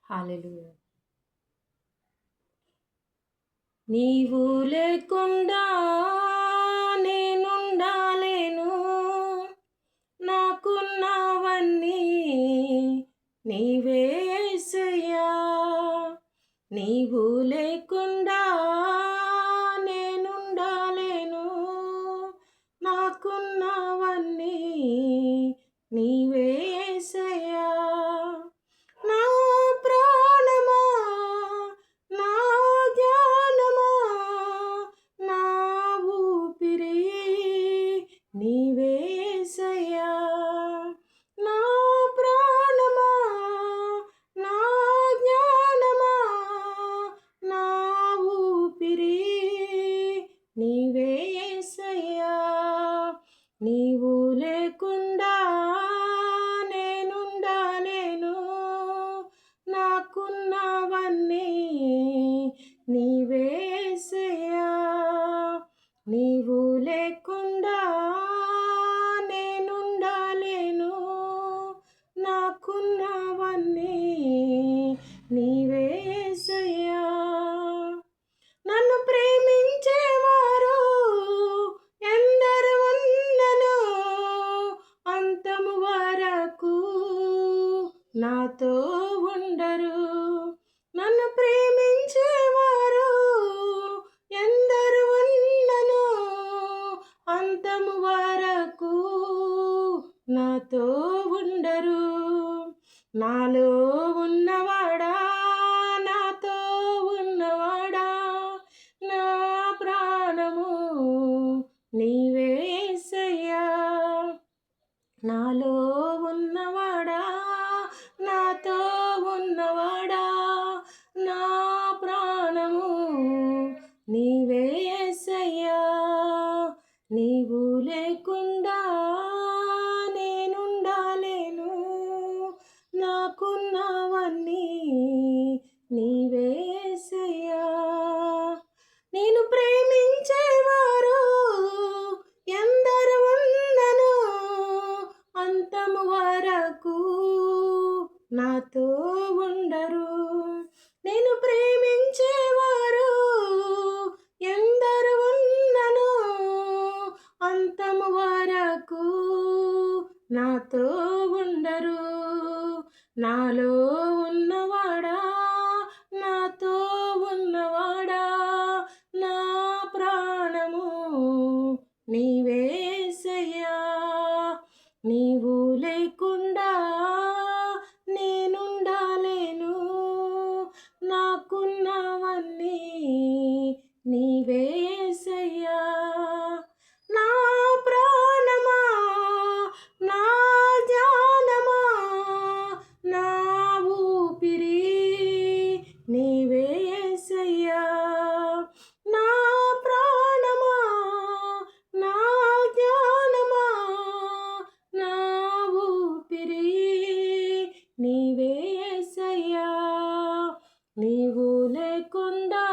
హల్లెలూయా. నీవు లేకుండా నేనుండాలేను, నాకున్నవన్నీ నీవే యేసయ్యా. నీవు లేకుండా నేనుండాలేను, నాకున్నవన్నీ నీవే యేసయ్యా. నా ప్రాణమా, నా జ్ఞానమా, నా ఊపిరి నీవే యేసయ్యా. నా ప్రాణమా, నా జ్ఞానమా, నా ఊపిరి నీవే యేసయ్యా. నీవు లేకుండా నేనుండాలేను, నాకున్నవన్నీ నీవే యేసయ్యా. నీవు లేకుండా నేనుండాలేను, నాకున్నవన్నీ నీవే యేసయ్యా. నన్ను ప్రేమించేవారు ఎందరు ఉన్నను, అంతము వరకు నాతో ఉండరు. నన్ను ప్రేమించేవారు ఎందరు ఉన్నను, అంతము వరకు నాతో ఉండరు. నాలో ఉన్నవాడా, నాతో ఉన్నవాడా, నా ప్రాణము నీవే యేసయ్యా. నాలో ఉన్నవాడా, నాతో ఉన్నవాడా, నా ప్రాణము నీవే యేసయ్యా. నీవు లేకుండా నేనుండాలేను, నాకున్నవన్నీ నీవే యేసయ్యా. నేను ప్రేమించేవారు ఎందరు ఉన్నను, అంతము వరకు నాతో ఉండరు. నేను ప్రేమించేవారు ఎందరు ఉన్నను, అంతము వరకు నాతో ఉండరు. నాలో ఉన్నవాడా, నాతో ఉన్నవాడా, నా ప్రాణము నీవే యేసయ్యా. నీవు లేకుండా నేనుండాలేను, నాకున్నవన్నీ నీవే యేసయ్యా. నా ప్రాణమా, నా జ్ఞానమా, నా ఊపిరి నీవే యేసయ్యా. నా ప్రాణమా, నా జ్ఞానమా, నా ఊపిరి నీవే యేసయ్యా. నీవు లేకుండా